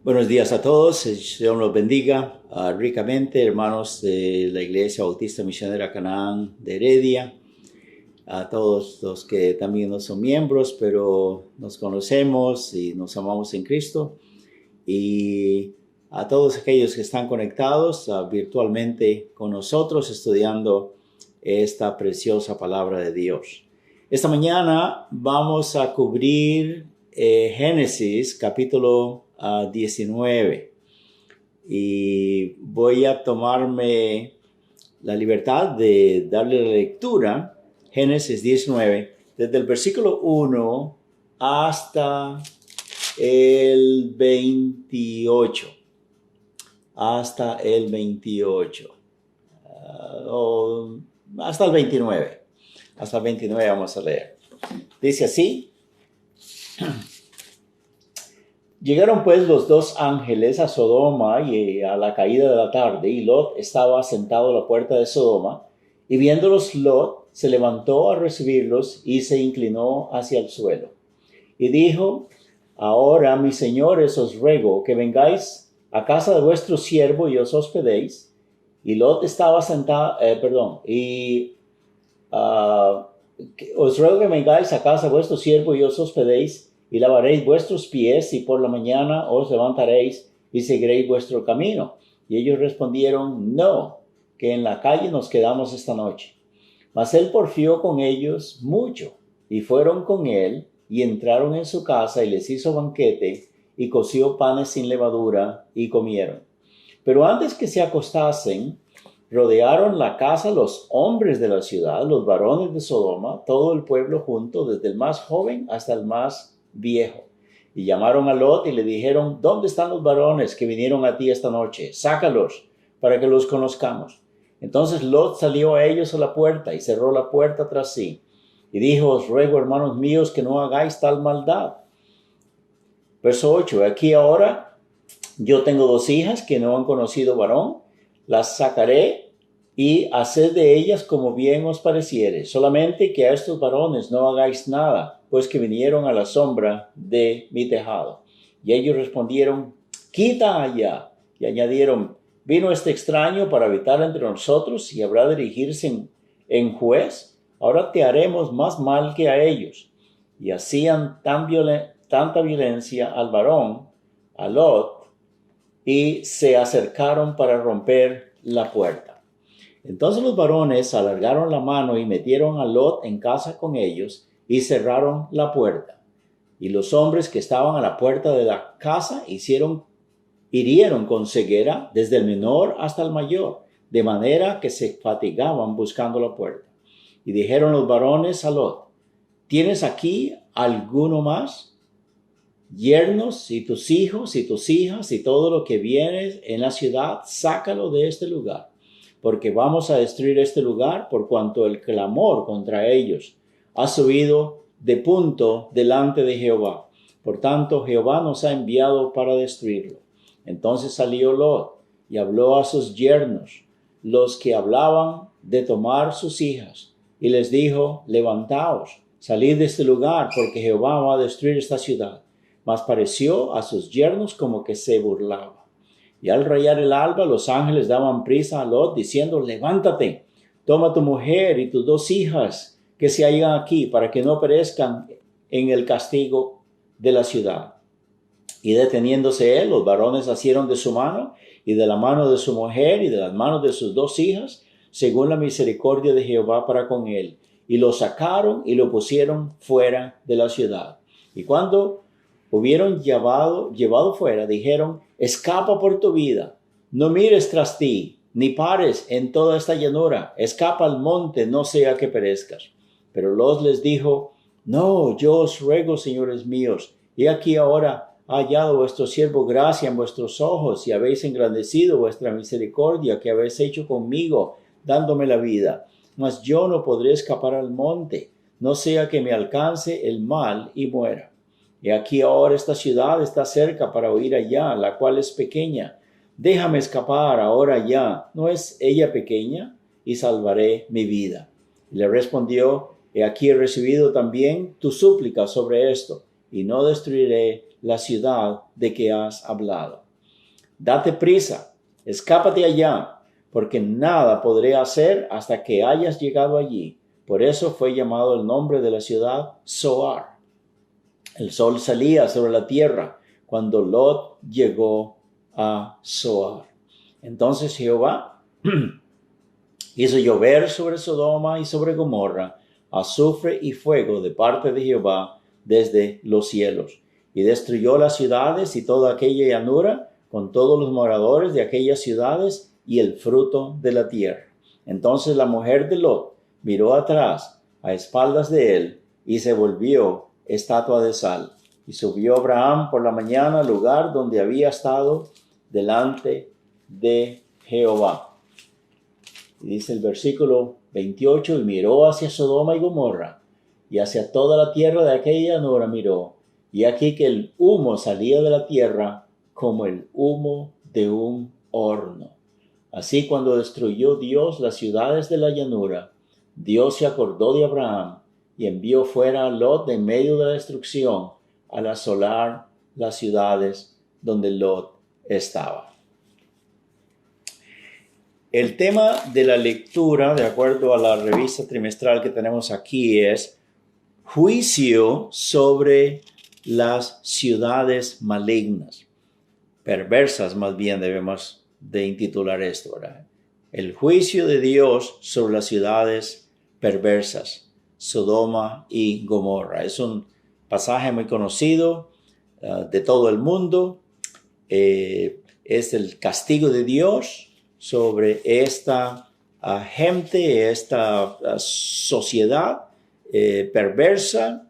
Buenos días a todos, el Señor los bendiga ricamente, hermanos de la Iglesia Bautista Misionera Canaán de Heredia, a todos los que también no son miembros, pero nos conocemos y nos amamos en Cristo, y a todos aquellos que están conectados virtualmente con nosotros estudiando esta preciosa palabra de Dios. Esta mañana vamos a cubrir Génesis capítulo 19 y voy a tomarme la libertad de darle la lectura. Génesis 19 desde el versículo 1 hasta el 28 hasta el 29 hasta el 29 vamos a leer. Dice así: Llegaron pues los dos ángeles a Sodoma y a la caída de la tarde, y Lot estaba sentado a la puerta de Sodoma, y viéndolos Lot se levantó a recibirlos y se inclinó hacia el suelo. Y dijo: Ahora, mis señores, os ruego que vengáis a casa de vuestro siervo y os hospedéis. Y Lot estaba sentado, os ruego que vengáis a casa de vuestro siervo y os hospedéis, y lavaréis vuestros pies, y por la mañana os levantaréis y seguiréis vuestro camino. Y ellos respondieron: No, que en la calle nos quedamos esta noche. Mas él porfió con ellos mucho, y fueron con él, y entraron en su casa, y les hizo banquete, y coció panes sin levadura, y comieron. Pero antes que se acostasen, rodearon la casa los hombres de la ciudad, los varones de Sodoma, todo el pueblo junto, desde el más joven hasta el más viejo. Y llamaron a Lot y le dijeron: ¿Dónde están los varones que vinieron a ti esta noche? Sácalos para que los conozcamos. Entonces Lot salió a ellos a la puerta y cerró la puerta tras sí. Y dijo: Os ruego, hermanos míos, que no hagáis tal maldad. Verso 8. Aquí ahora yo tengo 2 hijas que no han conocido varón. Las sacaré y haced de ellas como bien os pareciere. Solamente que a estos varones no hagáis nada, pues que vinieron a la sombra de mi tejado. Y ellos respondieron: Quita allá. Y añadieron: ¿Vino este extraño para habitar entre nosotros y habrá de dirigirse en juez? Ahora te haremos más mal que a ellos. Y hacían tanta violencia al varón, a Lot, y se acercaron para romper la puerta. Entonces los varones alargaron la mano y metieron a Lot en casa con ellos y cerraron la puerta. Y los hombres que estaban a la puerta de la casa hirieron con ceguera desde el menor hasta el mayor, de manera que se fatigaban buscando la puerta. Y dijeron los varones a Lot: ¿Tienes aquí alguno más? Yernos y tus hijos y tus hijas y todo lo que viene en la ciudad, sácalo de este lugar, porque vamos a destruir este lugar, por cuanto el clamor contra ellos ha subido de punto delante de Jehová. Por tanto, Jehová nos ha enviado para destruirlo. Entonces salió Lot y habló a sus yernos, los que hablaban de tomar sus hijas, y les dijo: Levantaos, salid de este lugar, porque Jehová va a destruir esta ciudad. Mas pareció a sus yernos como que se burlaba. Y al rayar el alba, los ángeles daban prisa a Lot, diciendo: Levántate, toma tu mujer y tus 2 hijas que se hallan aquí, para que no perezcan en el castigo de la ciudad. Y deteniéndose él, los varones asieron de su mano, y de la mano de su mujer, y de las manos de sus 2 hijas, según la misericordia de Jehová para con él. Y lo sacaron y lo pusieron fuera de la ciudad. Y cuando hubieron llevado fuera, dijeron: Escapa por tu vida, no mires tras ti, ni pares en toda esta llanura, escapa al monte, no sea que perezcas. Pero Lot les dijo: No, yo os ruego, señores míos, y aquí ahora ha hallado vuestro siervo gracia en vuestros ojos, y habéis engrandecido vuestra misericordia que habéis hecho conmigo, dándome la vida. Mas yo no podré escapar al monte, no sea que me alcance el mal y muera. Y aquí ahora esta ciudad está cerca para huir allá, la cual es pequeña. Déjame escapar ahora ya, ¿no es ella pequeña? Y salvaré mi vida. Y le respondió: He aquí he recibido también tu súplica sobre esto, y no destruiré la ciudad de que has hablado. Date prisa, escápate allá, porque nada podré hacer hasta que hayas llegado allí. Por eso fue llamado el nombre de la ciudad Zoar. El sol salía sobre la tierra cuando Lot llegó a Zoar. Entonces Jehová hizo llover sobre Sodoma y sobre Gomorra azufre y fuego de parte de Jehová desde los cielos, y destruyó las ciudades y toda aquella llanura con todos los moradores de aquellas ciudades y el fruto de la tierra. Entonces la mujer de Lot miró atrás a espaldas de él y se volvió estatua de sal. Y subió Abraham por la mañana al lugar donde había estado delante de Jehová. Y dice el versículo 28, y miró hacia Sodoma y Gomorra, y hacia toda la tierra de aquella llanura miró, y aquí que el humo salía de la tierra como el humo de un horno. Así cuando destruyó Dios las ciudades de la llanura, Dios se acordó de Abraham y envió fuera a Lot de en medio de la destrucción al asolar las ciudades donde Lot estaba. El tema de la lectura, de acuerdo a la revista trimestral que tenemos aquí, es juicio sobre las ciudades malignas, perversas más bien debemos de intitular esto, ¿verdad? El juicio de Dios sobre las ciudades perversas, Sodoma y Gomorra. Es un pasaje muy conocido de todo el mundo. Es el castigo de Dios sobre esta gente, esta sociedad perversa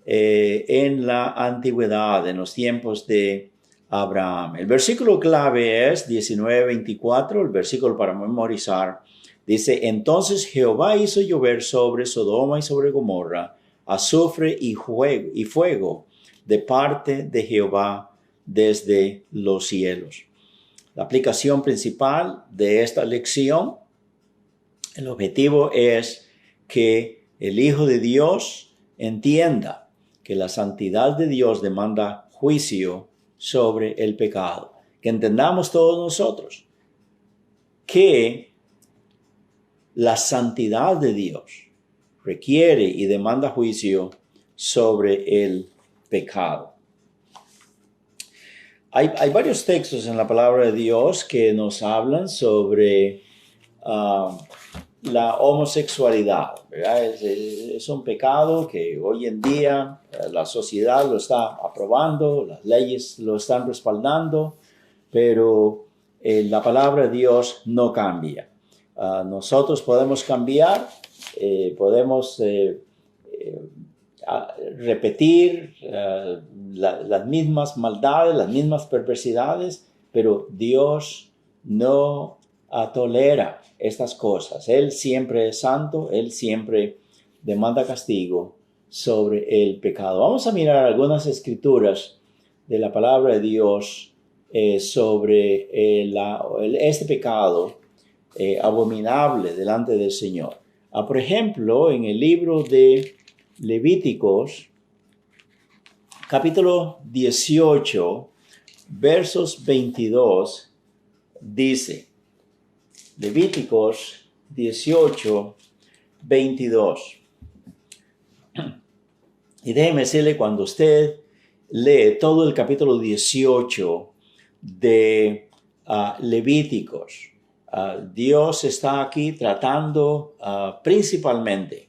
en la antigüedad, en los tiempos de Abraham. El versículo clave es 19:24, el versículo para memorizar. Dice, entonces Jehová hizo llover sobre Sodoma y sobre Gomorra azufre y fuego de parte de Jehová desde los cielos. La aplicación principal de esta lección, el objetivo es que el Hijo de Dios entienda que la santidad de Dios demanda juicio sobre el pecado. Que entendamos todos nosotros que la santidad de Dios requiere y demanda juicio sobre el pecado. Hay varios textos en la palabra de Dios que nos hablan sobre la homosexualidad, ¿verdad? Es un pecado que hoy en día la sociedad lo está aprobando, las leyes lo están respaldando, pero la palabra de Dios no cambia. Nosotros podemos cambiar, podemos repetir las mismas maldades, las mismas perversidades, pero Dios no tolera estas cosas. Él siempre es santo, Él siempre demanda castigo sobre el pecado. Vamos a mirar algunas escrituras de la palabra de Dios sobre este pecado abominable delante del Señor. Por ejemplo, en el libro de Levíticos, capítulo 18, versos 22, dice, Levíticos 18, 22. Y déjeme decirle, cuando usted lee todo el capítulo 18 de Levíticos, Dios está aquí tratando principalmente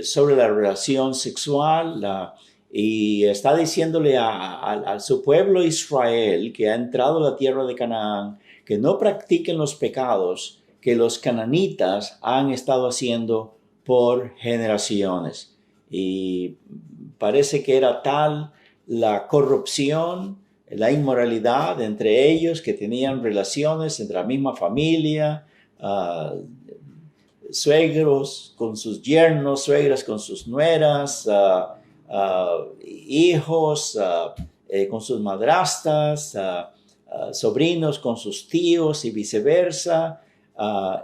sobre la relación sexual y está diciéndole a su pueblo Israel que ha entrado a la tierra de Canaán que no practiquen los pecados que los cananitas han estado haciendo por generaciones. Y parece que era tal la corrupción, la inmoralidad entre ellos que tenían relaciones entre la misma familia, suegros con sus yernos, suegras con sus nueras, hijos con sus madrastas, sobrinos con sus tíos y viceversa,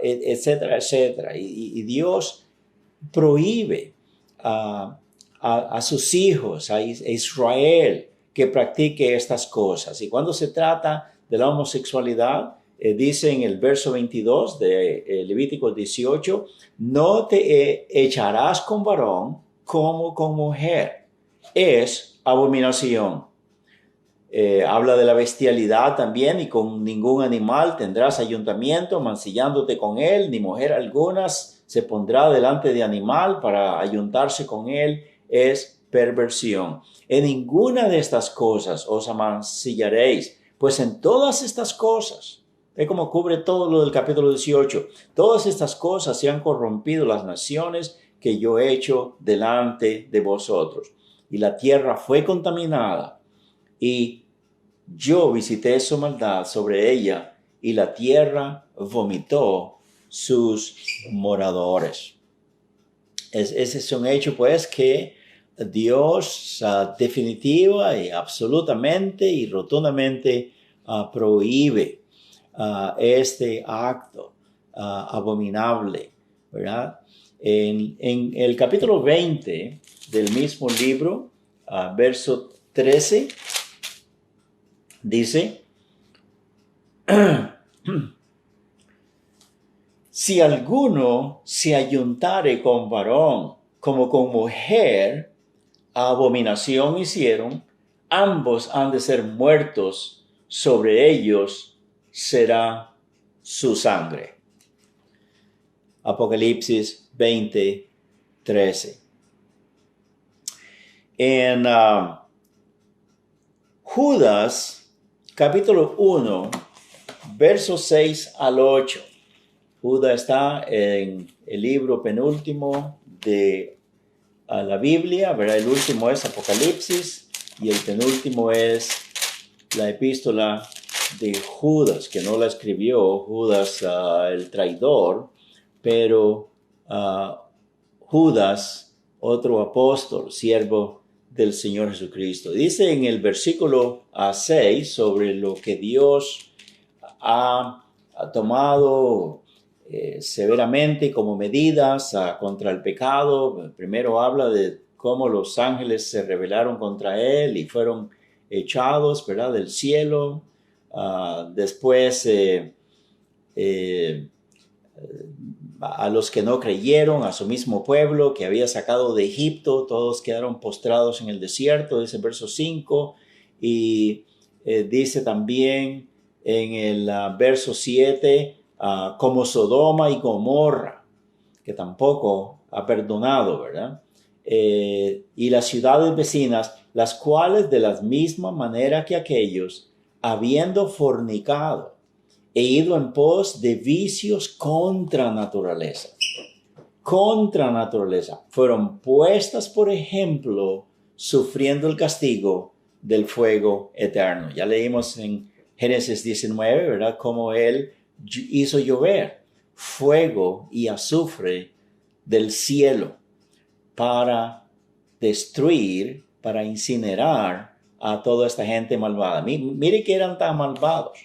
etcétera, etcétera. Y Dios prohíbe a sus hijos, a Israel, que practique estas cosas. Y cuando se trata de la homosexualidad, dice en el verso 22 de Levítico 18, no te echarás con varón como con mujer. Es abominación. Habla de la bestialidad también, y con ningún animal tendrás ayuntamiento, mancillándote con él, ni mujer alguna se pondrá delante de animal para ayuntarse con él, es perversión. En ninguna de estas cosas os amancillaréis, pues en todas estas cosas, ve cómo cubre todo lo del capítulo 18, todas estas cosas se han corrompido las naciones que yo he hecho delante de vosotros. Y la tierra fue contaminada, y yo visité su maldad sobre ella, y la tierra vomitó sus moradores. Ese es un hecho, pues, que Dios definitiva y absolutamente y rotundamente prohíbe este acto abominable, ¿verdad? En el capítulo 20 del mismo libro, verso 13, dice, si alguno se ayuntare con varón como con mujer, abominación hicieron, ambos han de ser muertos, sobre ellos será su sangre. Apocalipsis 20, 13. En Judas, capítulo 1, versos 6 al 8. Judas está en el libro penúltimo de la Biblia, ¿verdad? El último es Apocalipsis y el penúltimo es la epístola de Judas, que no la escribió Judas el traidor, pero Judas, otro apóstol, siervo del Señor Jesucristo. Dice en el versículo 6 sobre lo que Dios ha tomado severamente como medidas contra el pecado. Primero habla de cómo los ángeles se rebelaron contra él y fueron echados, ¿verdad?, del cielo. Después a los que no creyeron, a su mismo pueblo que había sacado de Egipto, todos quedaron postrados en el desierto, dice verso 5, y dice también en el verso 7, como Sodoma y Gomorra, que tampoco ha perdonado, ¿verdad? Y las ciudades vecinas, las cuales de la misma manera que aquellos, habiendo fornicado, he ido en pos de vicios contra naturaleza, fueron puestas por ejemplo, sufriendo el castigo del fuego eterno. Ya leímos en Génesis 19, ¿verdad?, cómo él hizo llover fuego y azufre del cielo para destruir, para incinerar a toda esta gente malvada. Mire que eran tan malvados.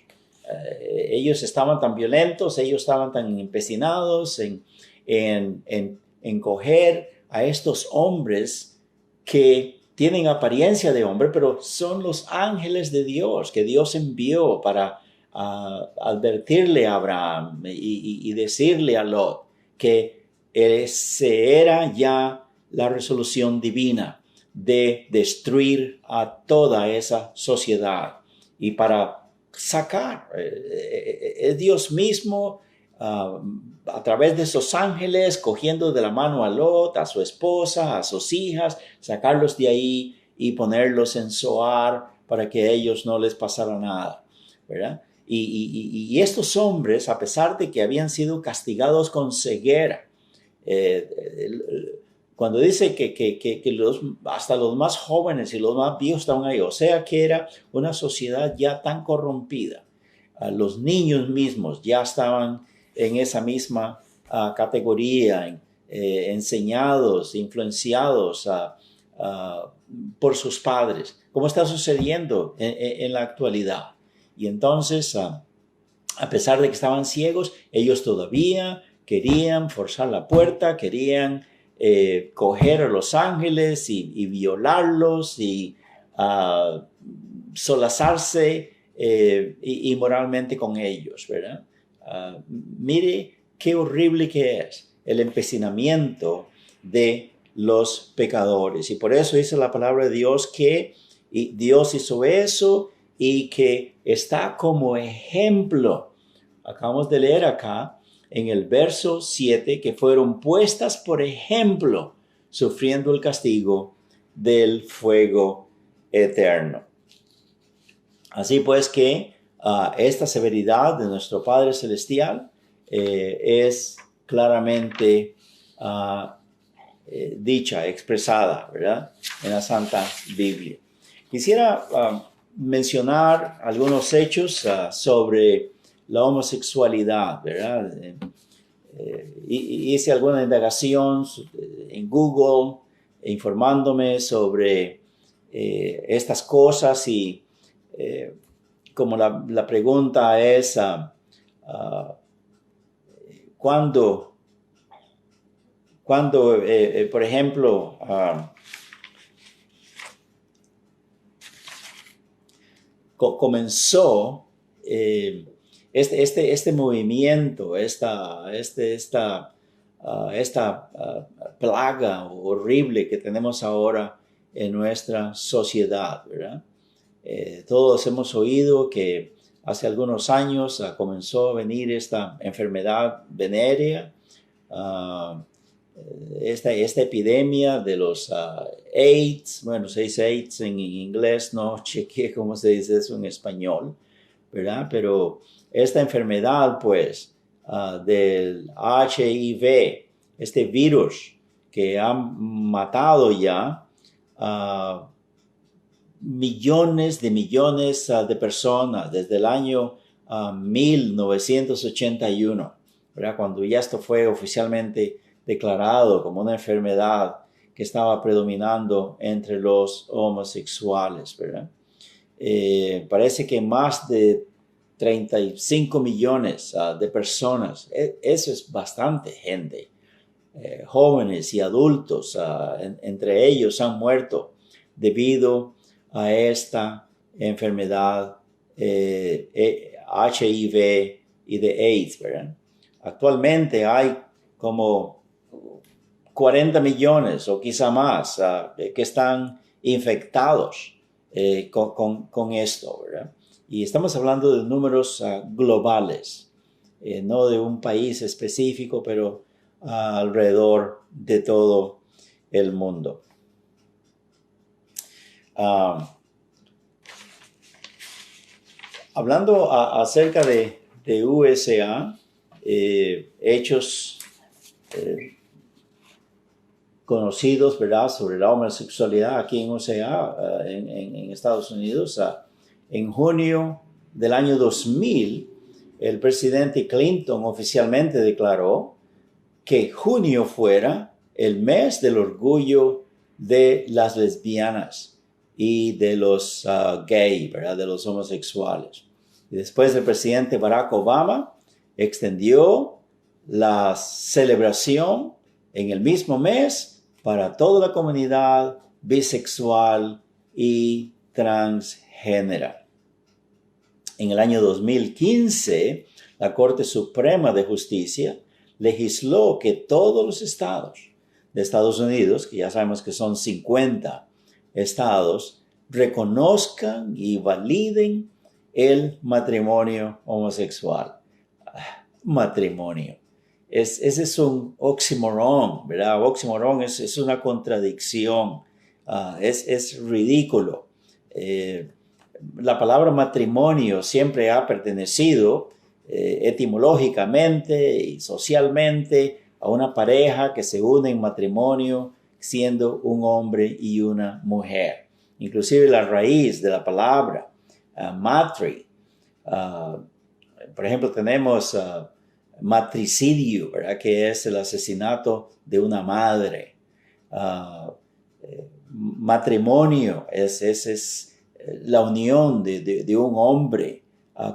Ellos estaban tan violentos, ellos estaban tan empecinados en coger a estos hombres que tienen apariencia de hombre, pero son los ángeles de Dios que Dios envió para advertirle a Abraham y decirle a Lot que ese era ya la resolución divina de destruir a toda esa sociedad y para sacar, es Dios mismo a través de esos ángeles cogiendo de la mano a Lot, a su esposa, a sus hijas, sacarlos de ahí y ponerlos en Zoar para que a ellos no les pasara nada, ¿verdad? Y estos hombres, a pesar de que habían sido castigados con ceguera, cuando dice que hasta los más jóvenes y los más viejos estaban ahí, o sea que era una sociedad ya tan corrompida. Los niños mismos ya estaban en esa misma categoría, enseñados, influenciados por sus padres, como está sucediendo en la actualidad. Y entonces, a pesar de que estaban ciegos, ellos todavía querían forzar la puerta, querían coger a los ángeles y violarlos y a solazarse inmoralmente con ellos, ¿verdad? Mire qué horrible que es el empecinamiento de los pecadores. Y por eso dice la palabra de Dios que Dios hizo eso y que está como ejemplo. Acabamos de leer acá en el verso 7 que fueron puestas por ejemplo, sufriendo el castigo del fuego eterno. Así pues que esta severidad de nuestro Padre Celestial es claramente dicha, expresada, ¿verdad? En la Santa Biblia. Quisiera mencionar algunos hechos sobre la homosexualidad, ¿verdad? Hice alguna indagación en Google informándome sobre estas cosas y como la pregunta es cuando por ejemplo, comenzó este movimiento, esta plaga horrible que tenemos ahora en nuestra sociedad, ¿verdad? Todos hemos oído que hace algunos años comenzó a venir esta enfermedad venérea, esta epidemia de los AIDS, bueno, se dice AIDS en inglés, no chequeé cómo se dice eso en español, ¿verdad? Pero esta enfermedad, pues, del HIV, este virus que ha matado ya millones de personas desde el año 1981, ¿verdad? Cuando ya esto fue oficialmente declarado como una enfermedad que estaba predominando entre los homosexuales, ¿verdad? Parece que más de 35 millones de personas, eso es bastante gente, jóvenes y adultos, entre ellos han muerto debido a esta enfermedad HIV y de AIDS, ¿verdad? Actualmente hay como 40 millones o quizá más que están infectados con esto, ¿verdad? Y estamos hablando de números globales, no de un país específico, pero alrededor de todo el mundo. Hablando acerca de USA, hechos conocidos, ¿verdad?, sobre la homosexualidad aquí en USA, en Estados Unidos. En junio del año 2000, el presidente Clinton oficialmente declaró que junio fuera el mes del orgullo de las lesbianas y de los gay, ¿verdad?, de los homosexuales. Y después el presidente Barack Obama extendió la celebración en el mismo mes para toda la comunidad bisexual y transgénera. En el año 2015, la Corte Suprema de Justicia legisló que todos los estados de Estados Unidos, que ya sabemos que son 50 estados, reconozcan y validen el matrimonio homosexual. Matrimonio. Ese es un oxímoron, ¿verdad? Oxímoron es una contradicción. Es ridículo. La palabra matrimonio siempre ha pertenecido etimológicamente y socialmente a una pareja que se une en matrimonio siendo un hombre y una mujer. Inclusive la raíz de la palabra matri. Por ejemplo, tenemos matricidio, ¿verdad?, que es el asesinato de una madre. Matrimonio es la unión de un hombre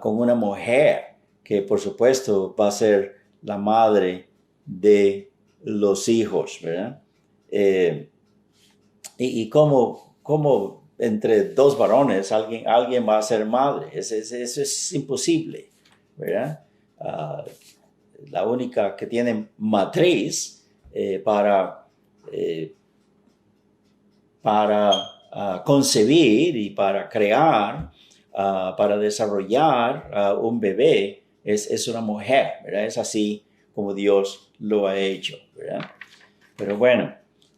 con una mujer que por supuesto va a ser la madre de los hijos, ¿verdad? Y cómo entre dos varones, alguien va a ser madre. Eso es imposible, ¿verdad? La única que tiene matriz para concebir y para crear, para desarrollar un bebé, es una mujer, ¿verdad? Es así como Dios lo ha hecho, ¿verdad? Pero bueno,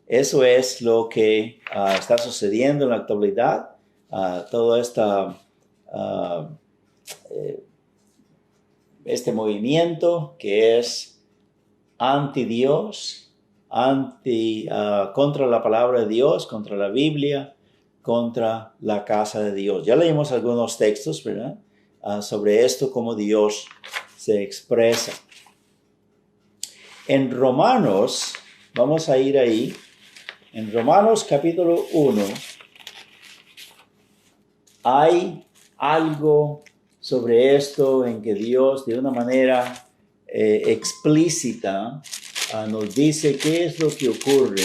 eso es lo que está sucediendo en la actualidad. Todo este movimiento que es anti-Dios, contra la palabra de Dios, contra la Biblia, contra la casa de Dios. Ya leímos algunos textos, ¿verdad? Sobre esto, cómo Dios se expresa. En Romanos, vamos a ir ahí, en Romanos capítulo 1, hay algo sobre esto en que Dios de una manera explícita nos dice qué es lo que ocurre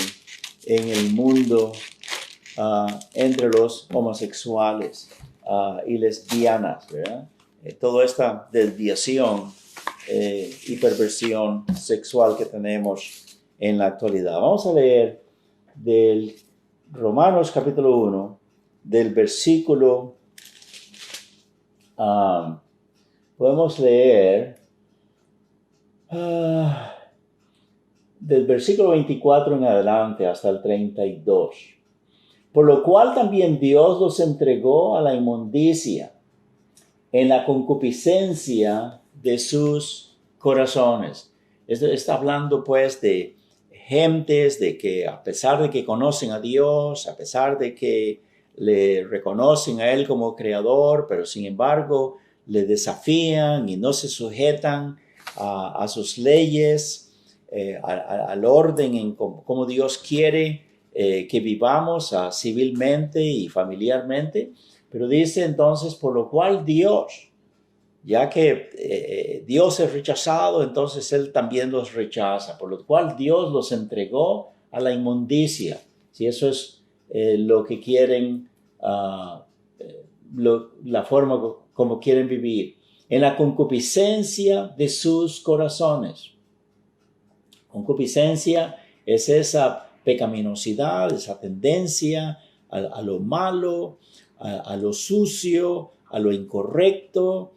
en el mundo entre los homosexuales y lesbianas, ¿verdad? Toda esta desviación y perversión sexual que tenemos en la actualidad. Vamos a leer del Romanos capítulo 1, del versículo, podemos leer del versículo 24 en adelante hasta el 32. Por lo cual también Dios los entregó a la inmundicia en la concupiscencia de sus corazones. Esto está hablando pues de gentes de que a pesar de que conocen a Dios, a pesar de que le reconocen a Él como creador, pero sin embargo le desafían y no se sujetan a sus leyes, al orden en cómo Dios quiere que vivamos civilmente y familiarmente. Pero dice entonces, por lo cual Dios, ya que Dios es rechazado, entonces Él también los rechaza, por lo cual Dios los entregó a la inmundicia. Si eso es lo que quieren, la forma como quieren vivir, en la concupiscencia de sus corazones. Concupiscencia es esa pecaminosidad, esa tendencia a lo malo, a lo sucio, a lo incorrecto,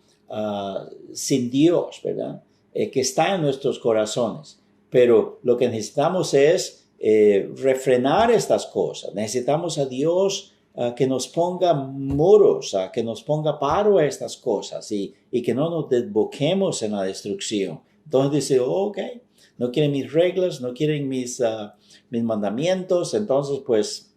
sin Dios, ¿verdad? Que está en nuestros corazones. Pero lo que necesitamos es refrenar estas cosas. Necesitamos a Dios que nos ponga muros, que nos ponga paro a estas cosas y que no nos desboquemos en la destrucción. Entonces dice, ok, no quieren mis reglas, no quieren mis mandamientos, entonces pues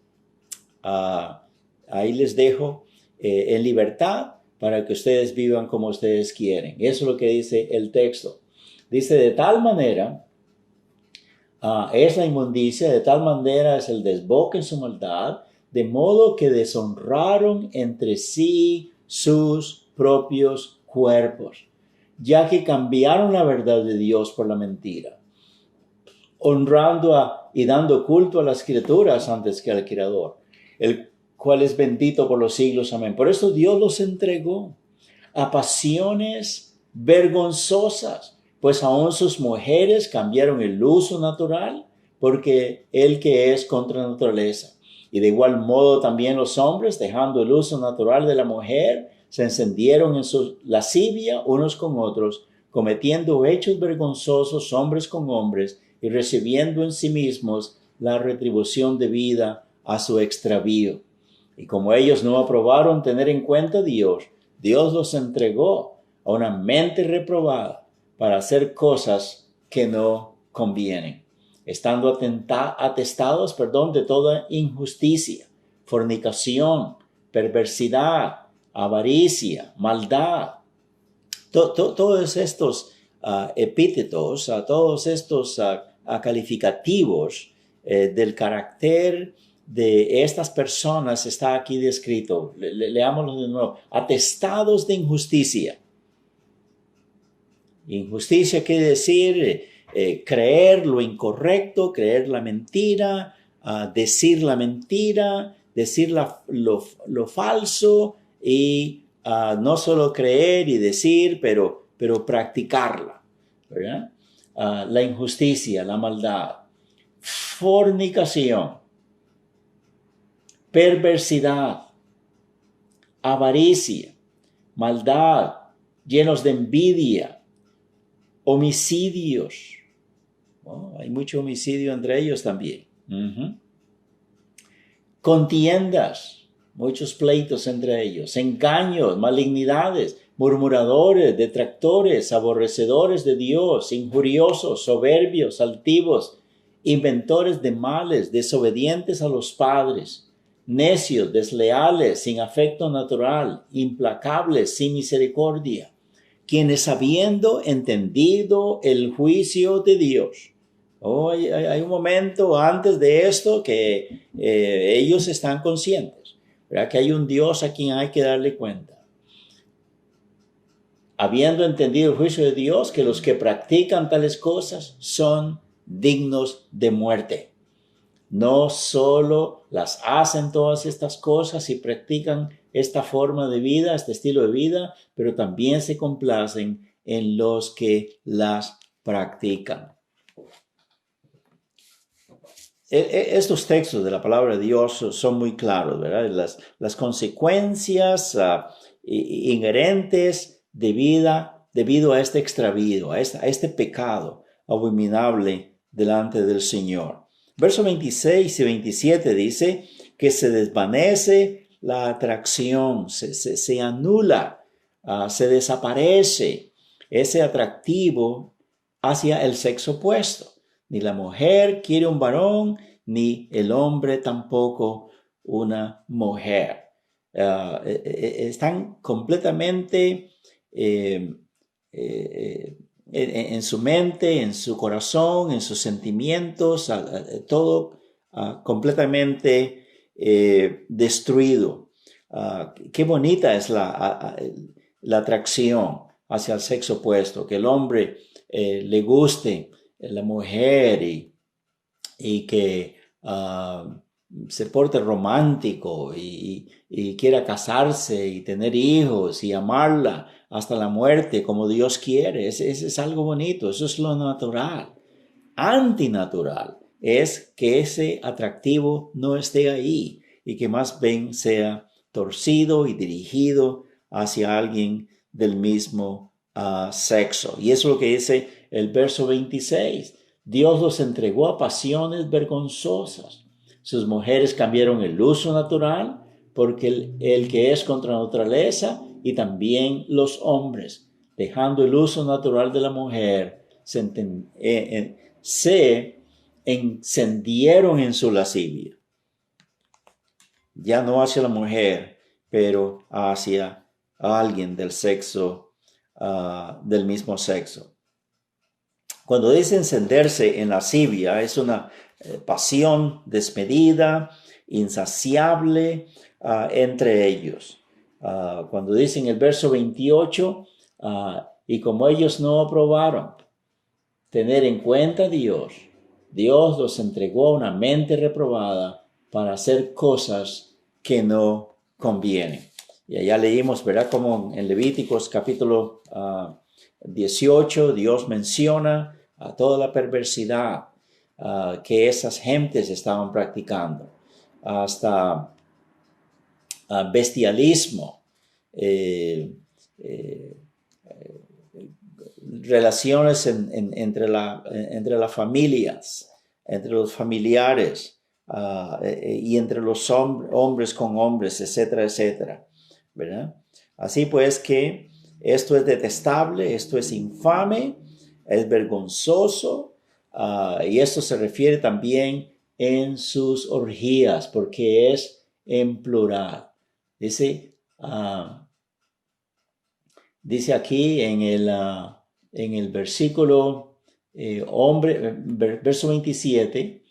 ahí les dejo en libertad para que ustedes vivan como ustedes quieren. Eso es lo que dice el texto. Dice, de tal manera es la inmundicia, de tal manera es el desboque en su maldad, de modo que deshonraron entre sí sus propios cuerpos, ya que cambiaron la verdad de Dios por la mentira, honrando y dando culto a las criaturas antes que al Creador, el cual es bendito por los siglos. Amén. Por eso Dios los entregó a pasiones vergonzosas, pues aún sus mujeres cambiaron el uso natural porque el que es contra naturaleza. Y de igual modo también los hombres, dejando el uso natural de la mujer, se encendieron en su lascivia unos con otros, cometiendo hechos vergonzosos hombres con hombres y recibiendo en sí mismos la retribución debida a su extravío. Y como ellos no aprobaron tener en cuenta a Dios, Dios los entregó a una mente reprobada para hacer cosas que no convienen, estando atestados de toda injusticia, fornicación, perversidad, avaricia, maldad. Todos estos epítetos, todos estos calificativos del carácter de estas personas está aquí descrito. Leámoslo de nuevo. Atestados de injusticia. Injusticia quiere decir creer lo incorrecto, creer la mentira, decir la mentira, decir lo falso y no solo creer y decir, pero practicarla, ¿verdad? La injusticia, la maldad, fornicación, perversidad, avaricia, maldad, llenos de envidia, homicidios. Oh, hay mucho homicidio entre ellos también. Contiendas, muchos pleitos entre ellos, engaños, malignidades, murmuradores, detractores, aborrecedores de Dios, injuriosos, soberbios, altivos, inventores de males, desobedientes a los padres, necios, desleales, sin afecto natural, implacables, sin misericordia, quienes habiendo entendido el juicio de Dios. Hay un momento antes de esto que ellos están conscientes, ¿verdad? Que hay un Dios a quien hay que darle cuenta. Habiendo entendido el juicio de Dios, que los que practican tales cosas son dignos de muerte. No solo las hacen todas estas cosas y practican esta forma de vida, este estilo de vida, pero también se complacen en los que las practican. Estos textos de la palabra de Dios son muy claros, ¿verdad? Las consecuencias inherentes debido a este extravío, a este pecado abominable delante del Señor. Versos 26 y 27 dice que se desvanece la atracción, se anula, se desaparece ese atractivo hacia el sexo opuesto. Ni la mujer quiere un varón, ni el hombre tampoco una mujer. Están completamente en su mente, en su corazón, en sus sentimientos, todo completamente destruido. Qué bonita es la atracción hacia el sexo opuesto, que el hombre le guste la mujer y que se porte romántico y quiera casarse y tener hijos y amarla hasta la muerte como Dios quiere. Ese es algo bonito, eso es lo natural. Antinatural es que ese atractivo no esté ahí y que más bien sea torcido y dirigido hacia alguien del mismo sexo. Y eso es lo que dice el verso 26. Dios los entregó a pasiones vergonzosas. Sus mujeres cambiaron el uso natural porque el que es contra naturaleza, y también los hombres, dejando el uso natural de la mujer, se encendieron en su lascivia. Ya no hacia la mujer, pero hacia alguien del sexo, del mismo sexo. Cuando dice encenderse en lascivia, es una pasión desmedida, insaciable entre ellos. Cuando dice en el verso 28, y como ellos no aprobaron tener en cuenta a Dios, Dios los entregó a una mente reprobada para hacer cosas que no convienen. Y allá leímos, ¿verdad? Como en Levíticos capítulo 18, Dios menciona a toda la perversidad que esas gentes estaban practicando, hasta bestialismo, relaciones entre las familias, entre los familiares y entre los hombres con hombres, etcétera, etcétera, ¿verdad? Así pues que esto es detestable, esto es infame, es vergonzoso, y esto se refiere también en sus orgías, porque es en plural. Dice aquí en el versículo verso 27,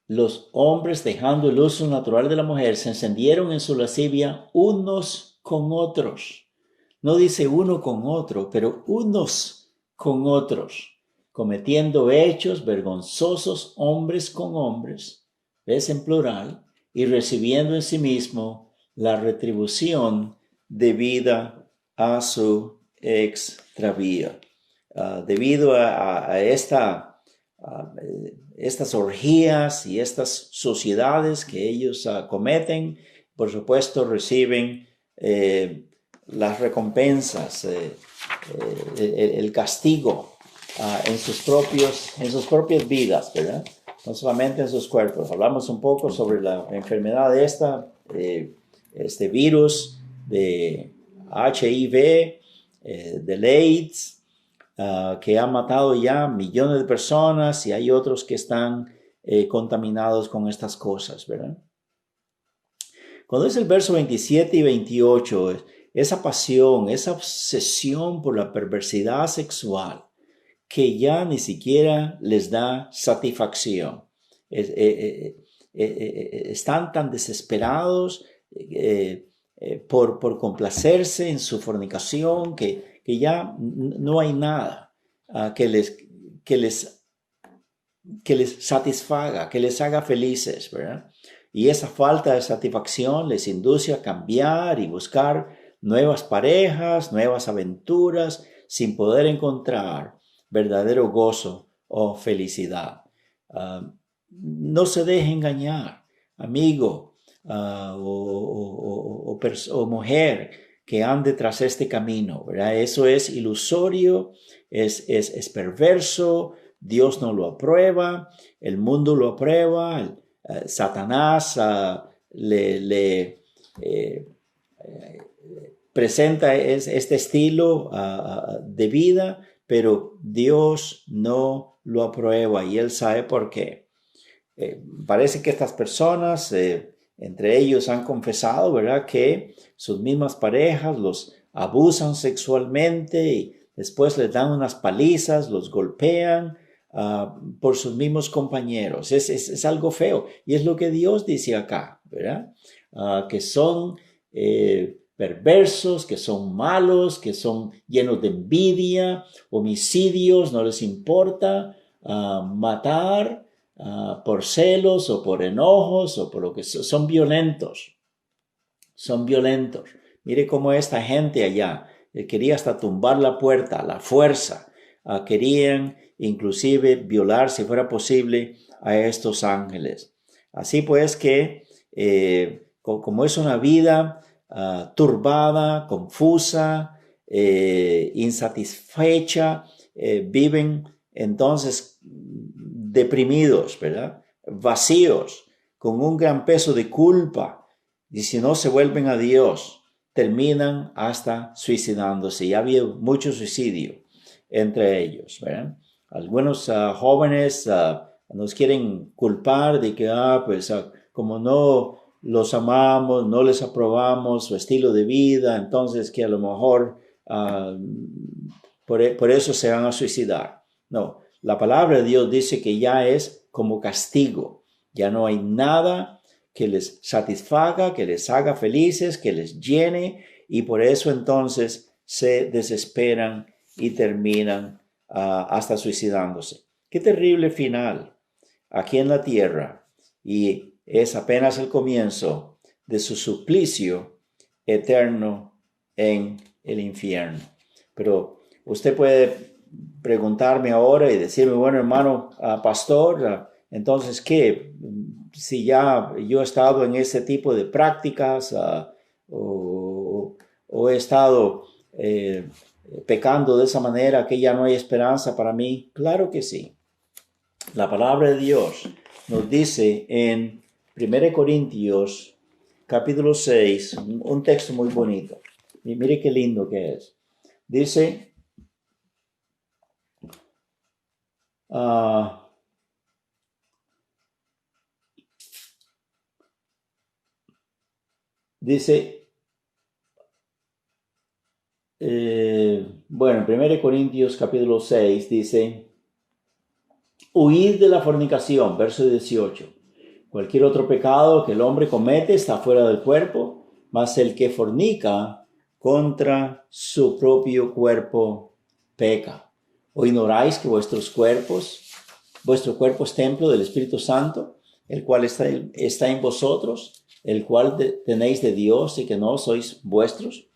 los hombres, dejando el uso natural de la mujer, se encendieron en su lascivia unos con otros. No dice uno con otro, pero unos con otros, cometiendo hechos vergonzosos hombres con hombres. ¿Ves? En plural. y recibiendo en sí mismo la retribución debida a su extravío. Debido a estas orgías y estas sociedades que ellos cometen, por supuesto reciben las recompensas, el castigo en sus propias vidas, ¿verdad? No solamente en sus cuerpos. Hablamos un poco sobre la enfermedad de este virus de HIV, del AIDS, que ha matado ya millones de personas, y hay otros que están contaminados con estas cosas, ¿verdad? Cuando es el verso 27 y 28, esa pasión, esa obsesión por la perversidad sexual, que ya ni siquiera les da satisfacción. Están tan desesperados por complacerse en su fornicación que ya no hay nada que les satisfaga, que les haga felices, ¿verdad? Y esa falta de satisfacción les induce a cambiar y buscar nuevas parejas, nuevas aventuras, sin poder encontrar verdadero gozo o felicidad. No se deje engañar, amigo o mujer que ande tras este camino, ¿verdad? Eso es ilusorio, es perverso, Dios no lo aprueba, el mundo lo aprueba, Satanás le presenta este estilo de vida, pero Dios no lo aprueba y Él sabe por qué. Parece que estas personas, entre ellos, han confesado, ¿verdad?, que sus mismas parejas los abusan sexualmente y después les dan unas palizas, los golpean por sus mismos compañeros. Es algo feo. Y es lo que Dios dice acá, ¿verdad? Que son perversos, que son malos, que son llenos de envidia, homicidios, no les importa matar por celos o por enojos o por lo que son violentos. Son violentos. Mire cómo esta gente allá quería hasta tumbar la puerta a la fuerza. Querían inclusive violar, si fuera posible, a estos ángeles. Así pues que, como es una vida turbada, confusa, insatisfecha, viven entonces deprimidos, ¿verdad? Vacíos, con un gran peso de culpa, y si no se vuelven a Dios, terminan hasta suicidándose. Ya había mucho suicidio entre ellos, ¿verdad? Algunos jóvenes nos quieren culpar de que, como no los amamos, no les aprobamos su estilo de vida, entonces que a lo mejor por eso se van a suicidar. No, la palabra de Dios dice que ya es como castigo. Ya no hay nada que les satisfaga, que les haga felices, que les llene, y por eso entonces se desesperan y terminan hasta suicidándose. Qué terrible final aquí en la tierra, y es apenas el comienzo de su suplicio eterno en el infierno. Pero usted puede preguntarme ahora y decirme, bueno, hermano pastor, entonces, ¿qué? Si ya yo he estado en ese tipo de prácticas o he estado pecando de esa manera, que ya no hay esperanza para mí. Claro que sí. La palabra de Dios nos dice en 1 Corintios capítulo 6, un texto muy bonito. Y mire qué lindo que es. Dice, bueno, 1 Corintios capítulo 6 dice, huid de la fornicación, verso 18. Cualquier otro pecado que el hombre comete está fuera del cuerpo, mas el que fornica contra su propio cuerpo peca. ¿O ignoráis que vuestro cuerpo es templo del Espíritu Santo, el cual está en vosotros, el cual tenéis de Dios y que no sois vuestros,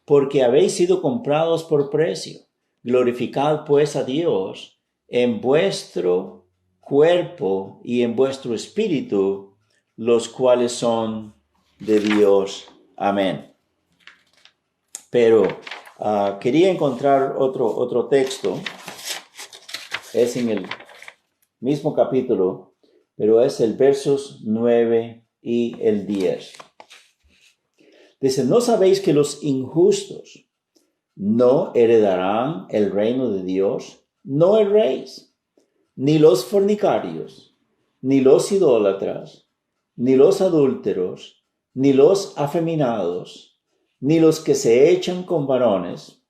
porque habéis sido comprados por precio. Glorificad pues a Dios en vuestro cuerpo y en vuestro espíritu, los cuales son de Dios. Amén. Pero quería encontrar otro texto. Es en el mismo capítulo, pero es el versos 9 y el 10. Dice, ¿no sabéis que los injustos no heredarán el reino de Dios? No erréis, ni los fornicarios, ni los idólatras, ni los adúlteros, ni los afeminados, ni los que se echan con varones,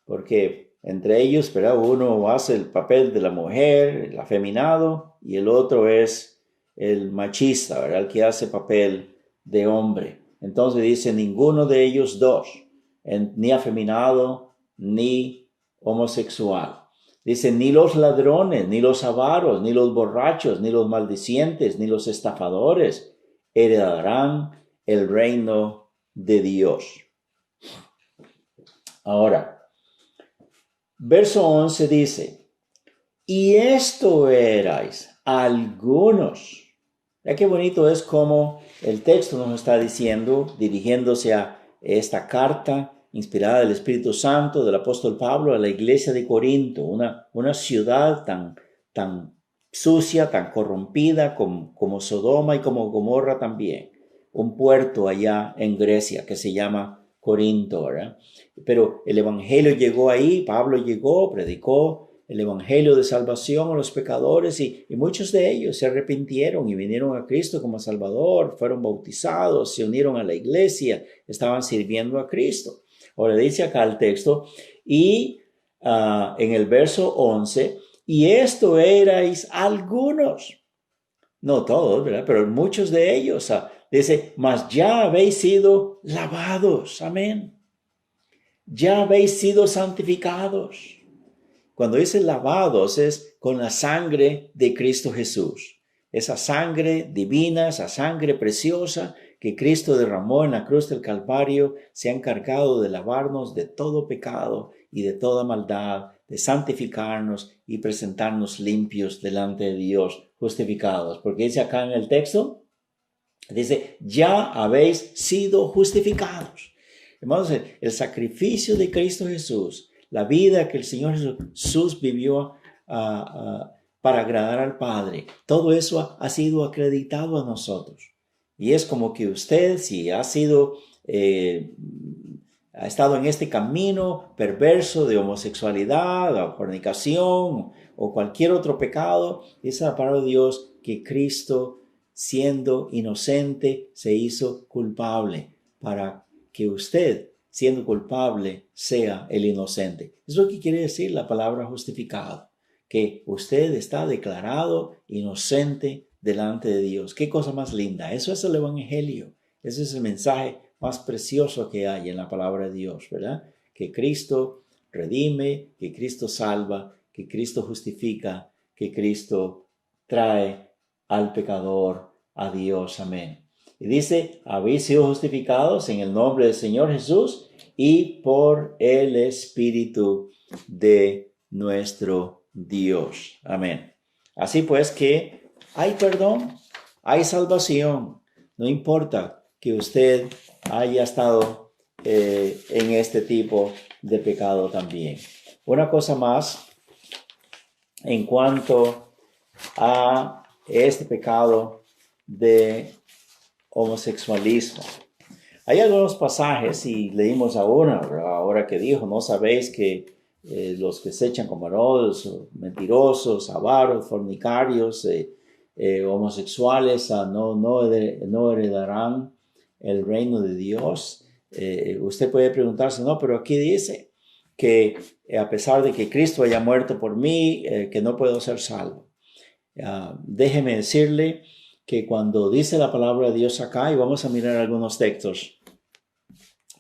porque entre ellos, ¿verdad? Uno hace el papel de la mujer, el afeminado, y el otro es el machista, ¿verdad? El que hace papel de hombre. Entonces dice, ninguno de ellos dos, ni afeminado, ni homosexual. Dice, ni los ladrones, ni los avaros, ni los borrachos, ni los maldicientes, ni los estafadores heredarán el reino de Dios. Ahora, verso 11 dice, y esto erais algunos. Ya qué bonito es como el texto nos está diciendo, dirigiéndose a esta carta inspirada del Espíritu Santo del apóstol Pablo a la iglesia de Corinto, una ciudad tan sucia, tan corrompida como Sodoma y como Gomorra también. Un puerto allá en Grecia que se llama Corinto, ¿verdad? Pero el evangelio llegó ahí, Pablo llegó, predicó el evangelio de salvación a los pecadores y muchos de ellos se arrepintieron y vinieron a Cristo como Salvador, fueron bautizados, se unieron a la iglesia, estaban sirviendo a Cristo. Ahora dice acá el texto, y en el verso 11, y esto erais algunos, no todos, ¿verdad? Pero muchos de ellos, dice, mas ya habéis sido lavados, amén, ya habéis sido santificados. Cuando dice lavados es con la sangre de Cristo Jesús. Esa sangre divina, esa sangre preciosa que Cristo derramó en la cruz del Calvario se ha encargado de lavarnos de todo pecado y de toda maldad, de santificarnos y presentarnos limpios delante de Dios, justificados. Porque dice acá en el texto, dice, ya habéis sido justificados. Hermanos, el sacrificio de Cristo Jesús, la vida que el Señor Jesús vivió para agradar al Padre, todo eso ha sido acreditado a nosotros. Y es como que usted, si ha estado en este camino perverso de homosexualidad o fornicación o cualquier otro pecado, dice la palabra de Dios que Cristo, siendo inocente, se hizo culpable para que usted, siendo culpable, sea el inocente. Es lo que quiere decir la palabra justificado, que usted está declarado inocente delante de Dios. Qué cosa más linda. Eso es el evangelio. Ese es el mensaje más precioso que hay en la palabra de Dios, ¿verdad? Que Cristo redime, que Cristo salva, que Cristo justifica, que Cristo trae al pecador a Dios. Amén. Y dice, habéis sido justificados en el nombre del Señor Jesús y por el Espíritu de nuestro Dios. Amén. Así pues que hay perdón, hay salvación. No importa que usted haya estado en este tipo de pecado también. Una cosa más en cuanto a este pecado de homosexualismo. Hay algunos pasajes, y leímos ahora que dijo, no sabéis que los que se echan con varones, mentirosos, avaros, fornicarios, homosexuales, no heredarán el reino de Dios. Usted puede preguntarse, no, pero aquí dice que a pesar de que Cristo haya muerto por mí, que no puedo ser salvo. Déjeme decirle que cuando dice la palabra de Dios acá, y vamos a mirar algunos textos,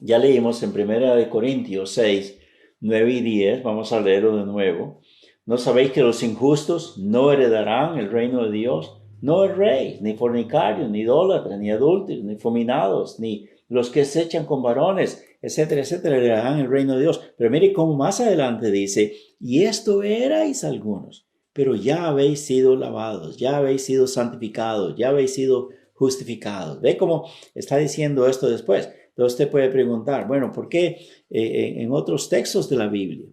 ya leímos en 1 Corintios 6, 9 y 10, vamos a leerlo de nuevo. ¿No sabéis que los injustos no heredarán el reino de Dios? no el rey, ni fornicarios, ni idólatras, ni adúlteros, ni fominados, ni los que se echan con varones, etcétera, etcétera, heredarán el reino de Dios. Pero mire cómo más adelante dice, y esto erais algunos, pero ya habéis sido lavados, ya habéis sido santificados, ya habéis sido justificados. ¿Ve cómo está diciendo esto después? Entonces usted puede preguntar, bueno, ¿por qué en otros textos de la Biblia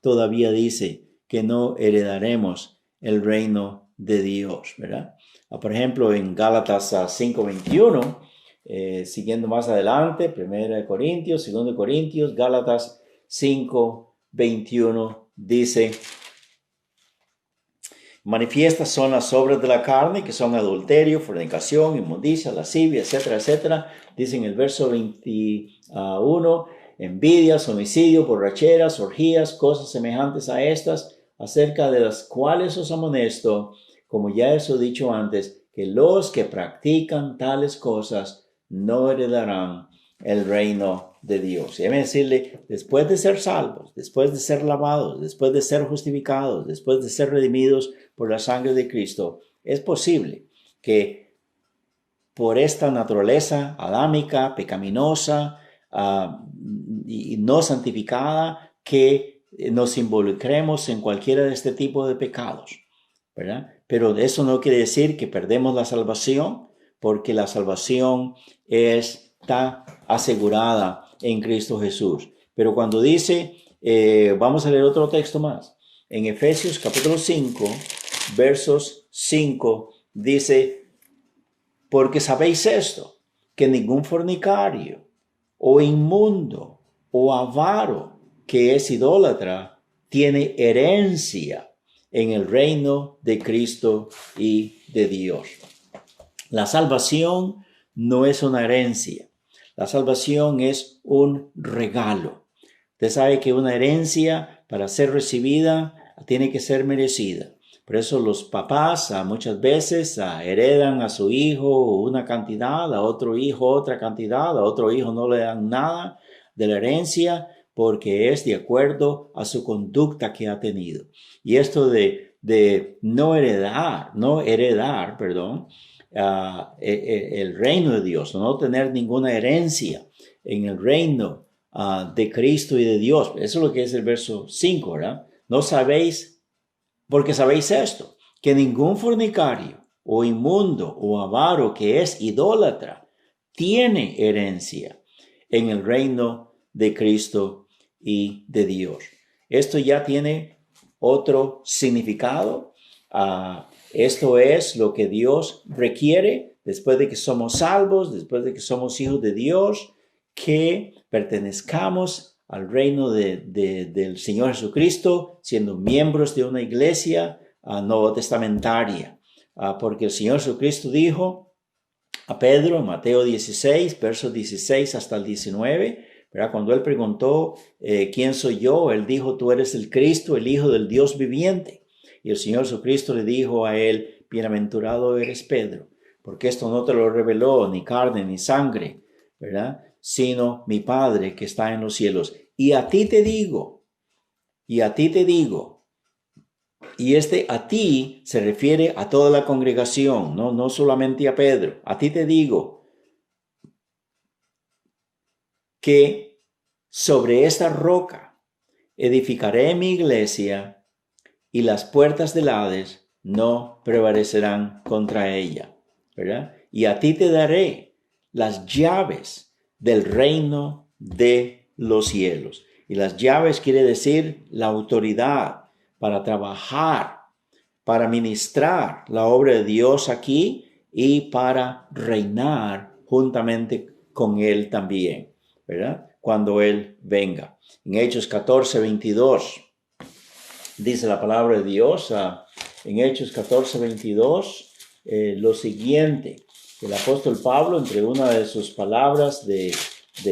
todavía dice que no heredaremos el reino de Dios, ¿verdad? Por ejemplo, en Gálatas 5:21, siguiendo más adelante, 1 Corintios, 2 Corintios, Gálatas 5:21 dice, manifiestas son las obras de la carne, que son adulterio, fornicación, inmundicia, lascivia, etcétera, etcétera. Dice en el verso 21, envidias, homicidio, borracheras, orgías, cosas semejantes a estas, acerca de las cuales os amonesto, como ya os he dicho antes, que los que practican tales cosas no heredarán el reino de Dios. Y déjeme decirle, después de ser salvos, después de ser lavados, después de ser justificados, después de ser redimidos por la sangre de Cristo, es posible que por esta naturaleza adámica, pecaminosa y no santificada, que nos involucremos en cualquiera de este tipo de pecados, ¿verdad? Pero eso no quiere decir que perdemos la salvación, porque la salvación está asegurada en Cristo Jesús. Pero cuando dice, vamos a leer otro texto más, en Efesios capítulo 5, versos 5, dice, porque sabéis esto, que ningún fornicario, o inmundo, o avaro, que es idólatra, tiene herencia en el reino de Cristo y de Dios. La salvación no es una herencia. La salvación es un regalo. Usted sabe que una herencia, para ser recibida, tiene que ser merecida. Por eso los papás muchas veces heredan a su hijo una cantidad, a otro hijo otra cantidad, a otro hijo no le dan nada de la herencia porque es de acuerdo a su conducta que ha tenido. Y esto de no heredar, el reino de Dios, no tener ninguna herencia en el reino de Cristo y de Dios. Eso es lo que es el verso 5, ¿verdad? No sabéis, porque sabéis esto, que ningún fornicario o inmundo o avaro que es idólatra tiene herencia en el reino de Cristo y de Dios. Esto ya tiene otro significado. Esto es lo que Dios requiere después de que somos salvos, después de que somos hijos de Dios, que pertenezcamos al reino del Señor Jesucristo, siendo miembros de una iglesia nuevo testamentaria. Porque el Señor Jesucristo dijo a Pedro en Mateo 16, versos 16 hasta el 19, ¿verdad? Cuando él preguntó, ¿quién soy yo? Él dijo, tú eres el Cristo, el Hijo del Dios viviente. Y el Señor Jesucristo le dijo a él, bienaventurado eres Pedro, porque esto no te lo reveló ni carne ni sangre, ¿verdad? Sino mi Padre que está en los cielos. Y a ti te digo, y a ti se refiere a toda la congregación, no solamente a Pedro. A ti te digo que sobre esta roca edificaré mi iglesia y las puertas del Hades no prevalecerán contra ella, ¿verdad? Y a ti te daré las llaves del reino de los cielos. Y las llaves quiere decir la autoridad para trabajar, para ministrar la obra de Dios aquí y para reinar juntamente con Él también, ¿verdad? Cuando Él venga. En Hechos 14:22 dice la palabra de Dios, en Hechos 14:22, lo siguiente. El apóstol Pablo, entre una de sus palabras de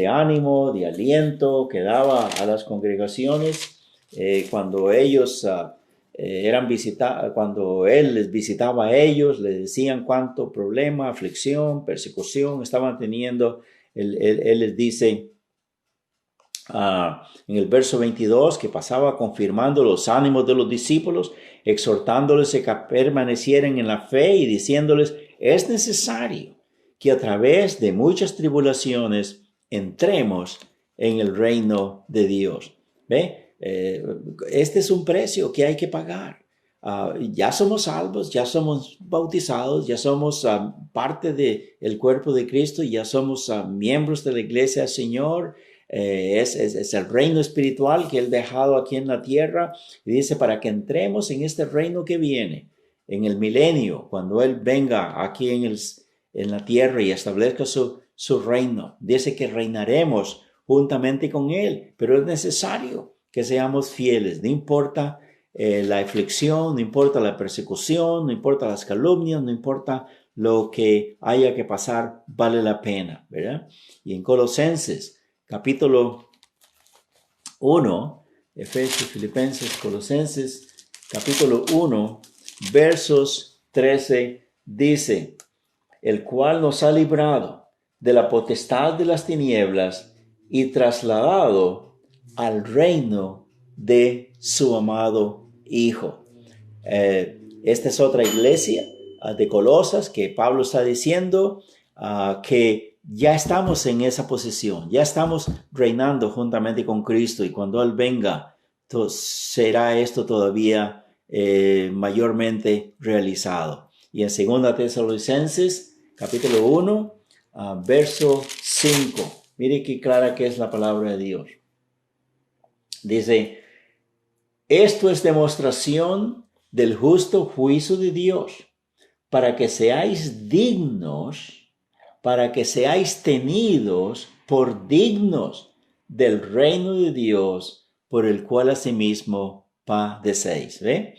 ánimo, de aliento que daba a las congregaciones, cuando ellos cuando él les visitaba a ellos, les decían cuánto problema, aflicción, persecución estaban teniendo, él les dice, en el verso 22, que pasaba confirmando los ánimos de los discípulos, exhortándoles a que permanecieran en la fe y diciéndoles, es necesario que a través de muchas tribulaciones entremos en el reino de Dios. ¿Ve? Este es un precio que hay que pagar. Ya somos salvos, ya somos bautizados, ya somos parte del cuerpo de Cristo, ya somos miembros de la iglesia del Señor. Es el reino espiritual que Él ha dejado aquí en la tierra. Y dice, para que entremos en este reino que viene, en el milenio, cuando Él venga aquí en la tierra y establezca su reino. Dice que reinaremos juntamente con Él, pero es necesario que seamos fieles, no importa la aflicción, no importa la persecución, no importa las calumnias, no importa lo que haya que pasar, vale la pena, ¿verdad? Y en Colosenses, capítulo 1, Efesios, Filipenses, Colosenses, capítulo 1, versos 13, dice, el cual nos ha librado de la potestad de las tinieblas y trasladado al reino de su amado Hijo. Esta es otra iglesia de Colosas que Pablo está diciendo que ya estamos en esa posición, ya estamos reinando juntamente con Cristo y cuando Él venga será esto todavía mayormente realizado. Y en 2 Tesalonicenses, capítulo 1, verso 5, mire qué clara que es la palabra de Dios. Dice, esto es demostración del justo juicio de Dios, para que seáis dignos, para que seáis tenidos por dignos del reino de Dios, por el cual asimismo padecéis. ¿Ve?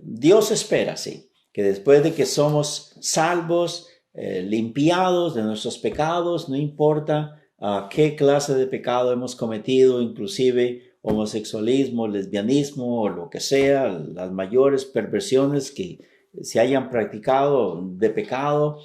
Dios espera, sí, que después de que somos salvos, limpiados de nuestros pecados, no importa qué clase de pecado hemos cometido, inclusive homosexualismo, lesbianismo o lo que sea, las mayores perversiones que se hayan practicado de pecado,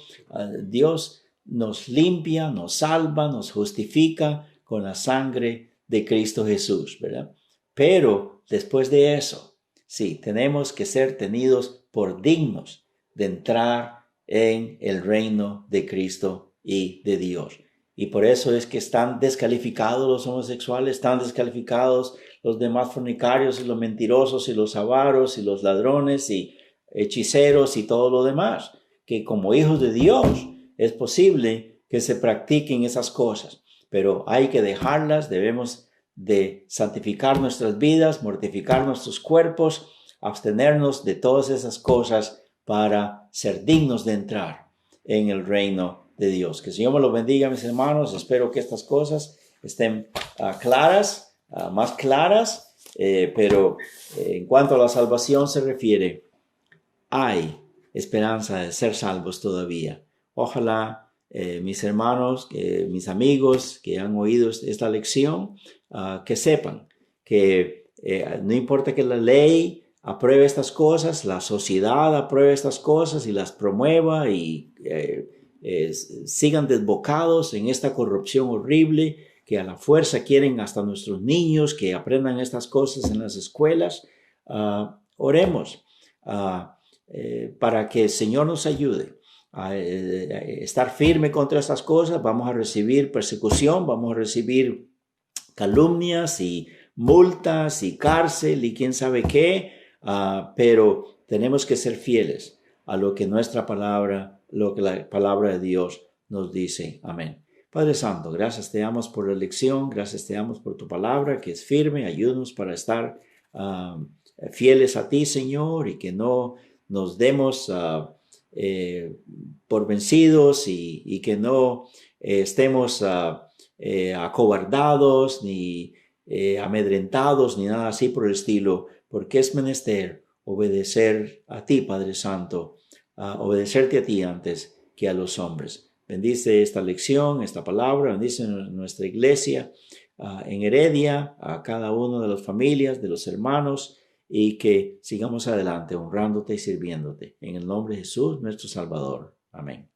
Dios nos limpia, nos salva, nos justifica con la sangre de Cristo Jesús, ¿verdad? Pero después de eso, sí, tenemos que ser tenidos por dignos de entrar en el reino de Cristo y de Dios. Y por eso es que están descalificados los homosexuales, están descalificados los demás fornicarios y los mentirosos y los avaros y los ladrones y hechiceros y todo lo demás. Que como hijos de Dios es posible que se practiquen esas cosas, pero hay que dejarlas, debemos de santificar nuestras vidas, mortificar nuestros cuerpos, abstenernos de todas esas cosas para ser dignos de entrar en el reino de Dios. Que el Señor me lo bendiga, mis hermanos. Espero que estas cosas estén claras, más claras, pero en cuanto a la salvación se refiere, hay esperanza de ser salvos todavía. Ojalá mis hermanos, mis amigos que han oído esta lección, que sepan que no importa que la ley apruebe estas cosas, la sociedad apruebe estas cosas y las promueva y sigan desbocados en esta corrupción horrible que a la fuerza quieren hasta nuestros niños que aprendan estas cosas en las escuelas. Oremos para que el Señor nos ayude a estar firme contra estas cosas. Vamos a recibir persecución, vamos a recibir calumnias y multas y cárcel y quién sabe qué, pero tenemos que ser fieles a lo que nuestra palabra, lo que la palabra de Dios nos dice. Amén. Padre Santo, gracias te damos por la lección, gracias te damos por tu palabra que es firme. Ayúdanos para estar fieles a ti, Señor, y que no nos demos por vencidos y que no estemos acobardados ni amedrentados ni nada así por el estilo, porque es menester obedecer a ti, Padre Santo, obedecerte a ti antes que a los hombres. Bendice esta lección, esta palabra, bendice nuestra iglesia en Heredia, a cada uno de las familias, de los hermanos, y que sigamos adelante honrándote y sirviéndote. En el nombre de Jesús, nuestro Salvador. Amén.